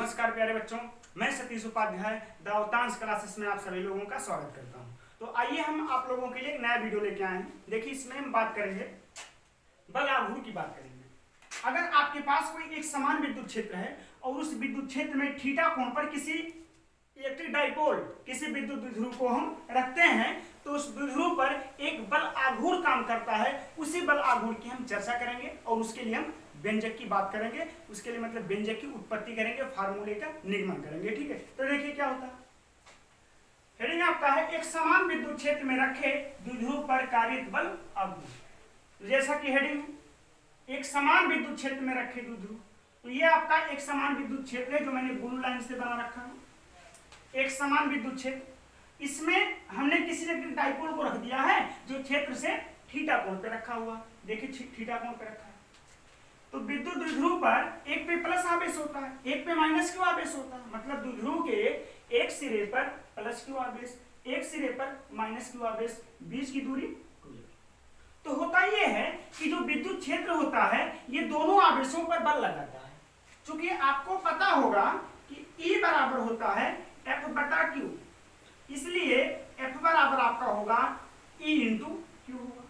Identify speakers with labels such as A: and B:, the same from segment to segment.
A: नमस्कार प्यारे बच्चों, मैं सतीश उपाध्याय दावतांश क्लासेस में आप सभी लोगों का स्वागत करता हूं। तो आइए हम आप लोगों के लिए एक नया वीडियो लेके आए हैं। देखिए इसमें हम बात करेंगे बल आघूर्ण की बात करेंगे। अगर आपके पास कोई एक समान विद्युत क्षेत्र है और उस विद्युत क्षेत्र में थीटा कोण पर किसी इलेक्ट्रिक डाइपोल किसी विद्युत द्विध्रुव को हम रखते हैं तो उस द्विध्रुव पर एक बल आघूर्ण काम करता है। उसी बल आघूर्ण की हम चर्चा करेंगे और उसके लिए हम व्यंजक की बात करेंगे। उसके लिए मतलब व्यंजक की उत्पत्ति करेंगे, फार्मूले का निगमन करेंगे। ठीक है, तो देखिए क्या होता है। हेडिंग आपका है एक समान विद्युत क्षेत्र में रखे द्विध्रुव पर कारित बल आघूर्ण। जैसा कि हेडिंग एक समान विद्युत क्षेत्र में रखे द्विध्रुव, तो ये आपका एक समान विद्युत क्षेत्र है जो मैंने ब्लू लाइन से बना रखा है। एक समान विद्युत क्षेत्र, इसमें हमने किसी इलेक्ट्रिक डाइपोल को रख दिया है जो क्षेत्र से थीटा कोण पे रखा हुआ। देखिए थीटा कोण पे रखा है, तो विद्युत द्विध्रुव पर एक पे प्लस आवेश होता है, एक पे माइनस क्यू आवेश होता है। मतलब द्विध्रुव के एक सिरे पर प्लस क्यू आवेश, एक सिरे पर माइनस क्यू आवेश, बीच की दूरी। तो होता यह है कि जो विद्युत क्षेत्र होता है ये दोनों आवेशों पर बल लगाता है। क्योंकि आपको पता होगा कि E बराबर होता है F बटा Q, इसलिए F बराबर आपका होगा E इंटू Q होगा।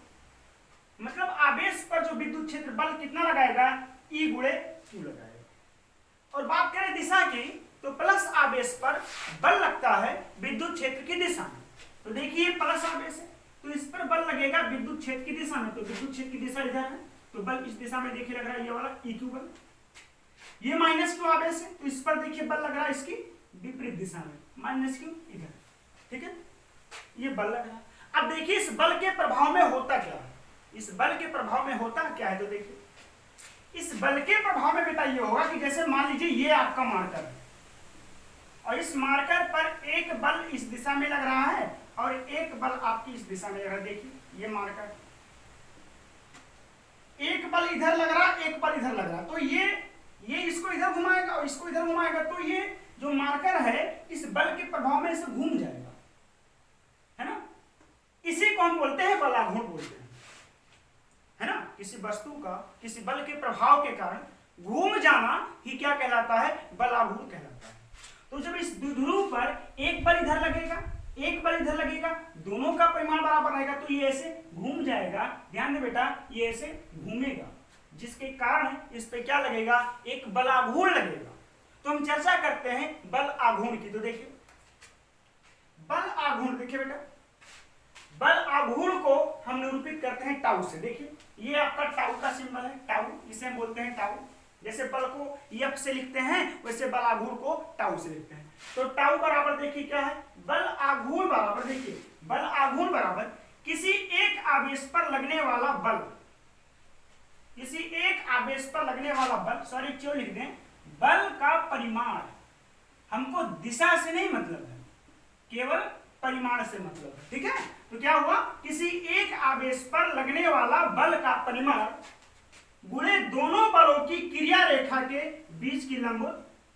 A: मतलब आवेश पर जो विद्युत क्षेत्र बल कितना लगाएगा, E गुणे Q लगाएगा। और बात करें दिशा की, तो प्लस आवेश पर बल लगता है विद्युत क्षेत्र की दिशा में। तो देखिए प्लस आवेश है तो इस पर बल लगेगा विद्युत क्षेत्र की दिशा में। तो विद्युत क्षेत्र की दिशा इधर है तो बल इस दिशा में देखिए लग रहा है ये वाला EQ बल। ये माइनस क्यू आवेश है तो इस पर देखिए बल लग रहा है इसकी विपरीत दिशा में, माइनस क्यू इधर। ठीक है, ये बल लग रहा है। अब देखिए इस बल के प्रभाव में होता क्या है, इस बल के प्रभाव में होता क्या है। तो देखिए इस बल के प्रभाव में बेटा ये होगा कि जैसे मान लीजिए ये आपका मार्कर है और इस मार्कर पर एक बल इस दिशा में लग रहा है और एक बल आपकी इस दिशा में लग रहा है। देखिए ये मार्कर, एक बल इधर लग रहा है, एक बल इधर लग रहा है। तो ये इसको इधर घुमाएगा और इसको इधर घुमाएगा, तो ये जो मार्कर है इस बल के प्रभाव में इसे घूम जाएगा, है ना। इसी को हम बोलते हैं बल आघूर्ण बोलते हैं, है ना। किसी वस्तु का किसी बल के प्रभाव के कारण घूम जाना ही क्या कहलाता है, बल आघूर्ण कहलाता है। तो जब इस द्विध्रुव पर एक बल इधर लगेगा, एक बल इधर लगेगा, दोनों का परिमाण बराबर रहेगा तो ये ऐसे घूम जाएगा। ध्यान दे बेटा, ये ऐसे घूमेगा जिसके कारण इस पे क्या लगेगा, एक बल आघूर्ण लगेगा। तो हम चर्चा करते हैं बल आघूर्ण की। तो देखिए बल आघूर्ण, देखिए बेटा बल आघूर्ण को हम निरूपित करते हैं टाउ से। देखिए ये आपका टाउ का सिंबल है, टाउ, इसे हम बोलते हैं टाउ। जैसे बल को F से लिखते हैं वैसे बल आघूर्ण को टाउ से लिखते हैं। तो टाउ बराबर देखिए क्या है, बल आघूर्ण बराबर, देखिए बल आघूर्ण बराबर किसी एक आवेश पर लगने वाला बल, किसी एक आवेश पर लगने वाला बल, सॉरी क्यों लिख दें, बल का परिमाण। हमको दिशा से नहीं मतलब है, केवल परिमाण से मतलब है। ठीक है, तो क्या हुआ, किसी एक आवेश पर लगने वाला बल का परिमाण गुणे दोनों बलों की क्रिया रेखा के बीच की लंब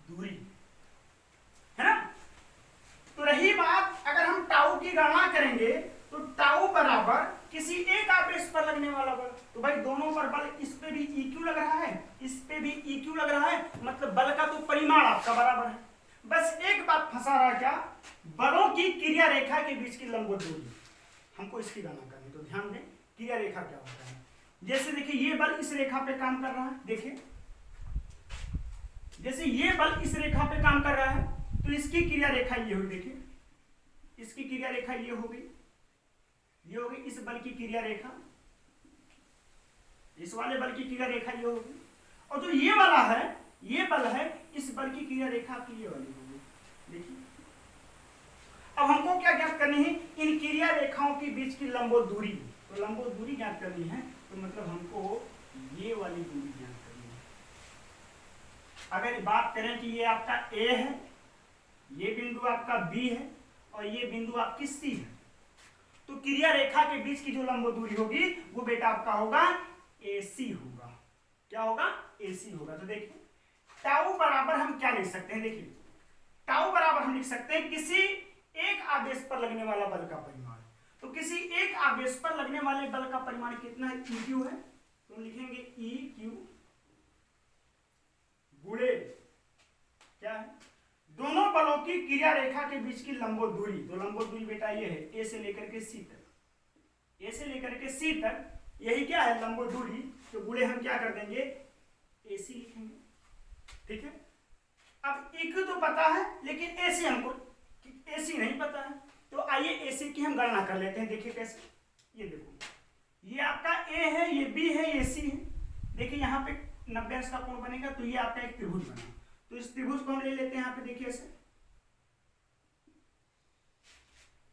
A: दूरी, है ना। तो रही बात अगर हम टाउ की गणना करेंगे तो टाउ बराबर किसी एक आवेश पर लगने वाला बल, तो भाई दोनों पर बल, इस पे भी EQ लग रहा है, इस पे भी EQ लग रहा है, मतलब बल का तो परिमाण आपका बराबर है। बस एक बात फंसा रहा, क्या, बलों की क्रिया रेखा के बीच की लंब दूरी, हमको इसकी गणना करनी। तो ध्यान दें क्रिया रेखा क्या होता है। जैसे देखिए ये बल इस रेखा पे काम कर रहा है, देखिए जैसे ये बल इस रेखा पे काम कर रहा है तो इसकी क्रिया रेखा ये हुई। देखिए इसकी क्रिया रेखा ये हो गई, ये हो गई इस बल की क्रिया रेखा, इस वाले बल की क्रिया रेखा ये होगी। और जो ये वाला है, ये बल है, इस बल की क्रिया रेखा की ये वाली होगी। देखिए अब हमको क्या ज्ञात करनी है, इन क्रिया रेखाओं के बीच की लंबो दूरी। तो लंबो दूरी ज्ञात करनी है तो मतलब हमको ये वाली दूरी ज्ञात करनी है। अगर बात करें कि ये आपका A है, ये बिंदु आपका B है और ये बिंदु आपकी C है, तो क्रिया रेखा के बीच की जो लंबो दूरी होगी वो बेटा आपका होगा AC होगा। क्या होगा, AC होगा। तो देखिए टाउ बराबर हम क्या लिख सकते हैं, देखिए टाउ बराबर हम लिख सकते हैं किसी एक आवेश पर लगने वाला बल का परिमाण। तो किसी एक आवेश पर लगने वाले बल का परिमाण कितना है, EQ है, तो लिखेंगे EQ गुणे क्या है की क्रिया रेखा के बीच की लंबवत दूरी, तो लंबवत दूरी बेटा ये है ए से लेकर के सी तक, ए से लेकर के सी तक, यही क्या है लंबवत दूरी, तो गुणे हम क्या कर देंगे AC लिखेंगे, ठीक है। अब EQ तो पता है लेकिन AC हमको AC नहीं पता है, तो आइए AC की हम गणना कर लेते हैं। देखिए कैसे, ये देखो ये आपका A है, ये B है, ये C है। देखिए यहाँ पे 90 अंश का कोण बनेगा, तो ये आपका एक त्रिभुज बना, तो इस त्रिभुज को हम ले लेते हैं यहाँ पे। देखिए ऐसे,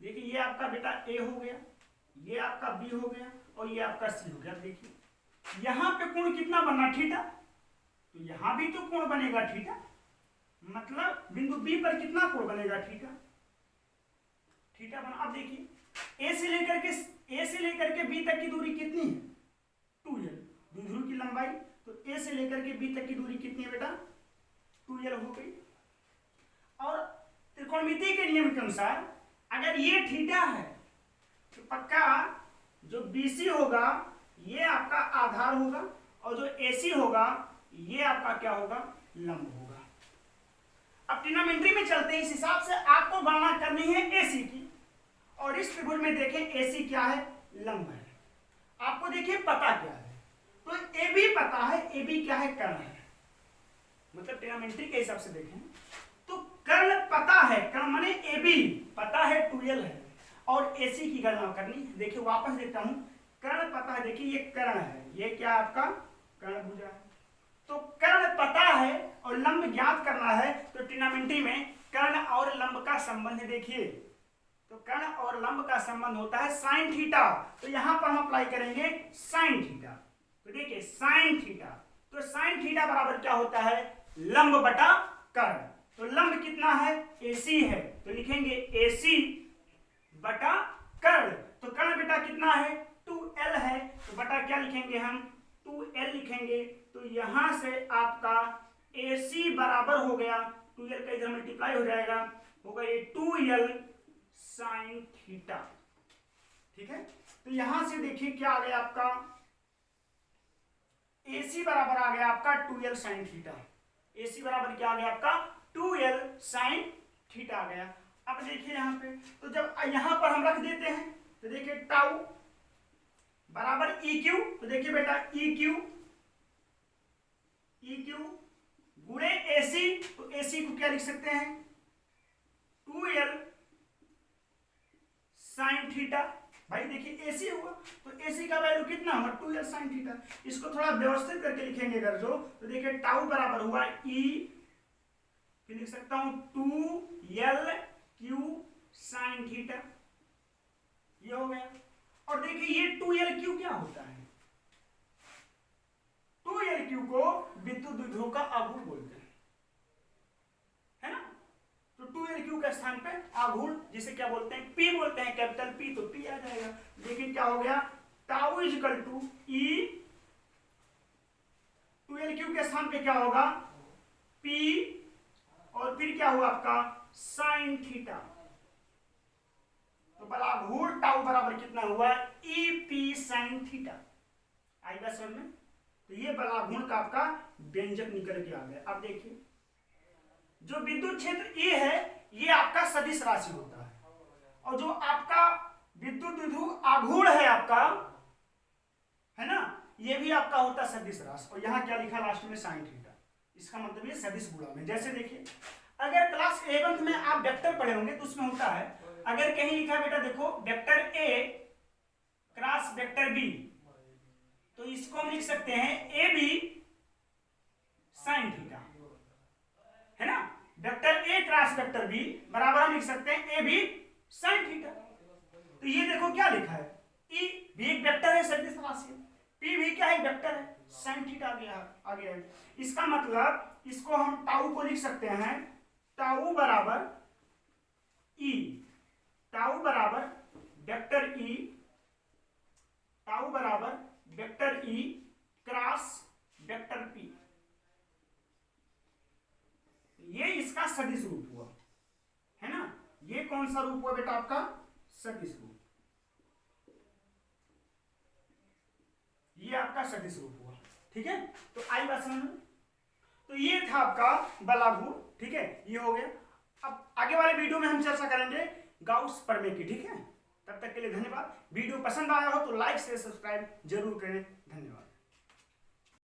A: देखिए ये आपका बेटा A हो गया, ये आपका B हो गया और ये आपका C हो गया। देखिए यहाँ पे कोण कितना बना थीटा, तो यहाँ भी तो कोण बनेगा थीटा, मतलब बिंदु B पर कितना कोण बनेगा थीटा, थीटा बना। अब देखिए A से लेकर के B तक की दूरी कितनी है 2l, द्विध्रुव की लंबाई, तो A से लेकर के B तक की दूरी कितनी है बेटा 2l हो गई। और त्रिकोणमिति के नियम के अनुसार अगर ये थीटा है तो पक्का जो BC होगा ये आपका आधार होगा और जो AC होगा ये आपका क्या होगा लंब होगा। अब ट्रिग्नोमेट्री में चलते हैं, इस हिसाब से आपको गणना करनी है AC की, और इस त्रिभुज में देखें AC क्या है लंब है, आपको देखिए पता क्या है, तो AB पता है, AB क्या है कर्ण है, मतलब ट्रिग्नोमेट्री के हिसाब से देखें तो कर्ण पता है, कर्ण माने AB पता है 2l है, और AC की गणना करनी है। देखिए वापस देखता हूं, कर्ण पता है, देखिए ये कर्ण है, ये क्या आपका कर्णभुजा है, तो कर्ण पता है और लंब ज्ञात करना है, तो ट्रिग्नोमेट्री में कर्ण और लंब का संबंध देखिए, तो कर्ण और लंब का संबंध होता है साइन थीटा, तो यहां पर हम अप्लाई करेंगे साइन थीटा, तो देखिए साइन थीटा, तो साइन थीटा बराबर क्या होता है लंब बटा कर्ण, तो लंब कितना है AC है, तो लिखेंगे AC बटा कर्ण, तो कर्ण बेटा कितना है 2l है, तो बटा क्या लिखेंगे हम 2l लिखेंगे, तो यहां से आपका AC बराबर हो गया 2l का इधर मल्टीप्लाई हो जाएगा, होगा ये 2l साइन थीटा, ठीक है। तो यहां से देखिए क्या आ गया आपका AC बराबर आ गया आपका 2l साइन थीटा, AC बराबर क्या आ गया आपका 2l साइन थीटा आ गया। अब देखिए यहाँ पे, तो जब यहां पर हम रख देते हैं तो देखिए टाउ बराबर EQ, तो देखिए बेटा EQ गुणे AC, तो AC को क्या लिख सकते हैं 2l साइन थीटा, भाई देखिए AC हुआ तो AC का वैल्यू कितना होगा 2l साइन थीटा, इसको थोड़ा व्यवस्थित करके लिखेंगे अगर जो, तो देखिए टाउ बराबर हुआ E, फिर लिख सकता हूं 2l Q साइन थीटा, ये हो गया। और देखिए ये 2l Q क्या होता है, 2l Q को विद्युत द्विध्रुव का आघूर्ण बोलते हैं, है ना, तो 2l Q के स्थान पे आघूर्ण जिसे क्या बोलते हैं P बोलते हैं, कैपिटल P, तो P आ जाएगा। लेकिन क्या हो गया tau equal to E, 2l Q के स्थान पे क्या होगा P, और फिर क्या हुआ आपका साइन थीटा, तो बलाघूर्ण टाउ बराबर कितना हुआ EP साइन थीटा, आई बात समझ में, तो ये बलाघूर्ण का आपका व्यंजक निकल के आ गया। अब देखिए जो विद्युत क्षेत्र E है ये आपका सदिश राशि होता है, और जो आपका विद्युत द्विध्रुव आघूर्ण है आपका, है ना, ये भी आपका होता है सदिश राशि, और यहाँ क्या लिखा लास्ट में साइन थीटा, इसका मतलब ये सदिश गुणा में। जैसे देखिए अगर क्लास 11th में आप वेक्टर पढ़े होंगे तो उसमें होता है, अगर कहीं लिखा है बेटा देखो vector A cross vector B, तो इसको हम लिख सकते हैं AB साइन थीटा, है ना, vector A cross vector B बराबर हम लिख सकते हैं AB साइन थीटा। तो ये देखो क्या लिखा है E भी एक वेक्टर है सदिश राशि, P भी क्या है वेक्टर है, साइन थीटा आ गया है। इसका मतलब इसको हम टाउ को लिख सकते हैं टाउ बराबर E, टाउ बराबर वेक्टर E, टाउ बराबर vector E cross vector P, ये इसका सदिश रूप हुआ, है ना, ये कौन सा रूप हुआ बेटा आपका सदिश रूप, ये आपका सदिश रूप हुआ, ठीक है। तो आई बात समझ में, तो ये था आपका बलाघूर्ण, ठीक है, ये हो गया। अब आगे वाले वीडियो में हम चर्चा करेंगे गाउस प्रमेय की। ठीक है, तब तक के लिए धन्यवाद। वीडियो पसंद आया हो तो लाइक से सब्सक्राइब जरूर करें। धन्यवाद।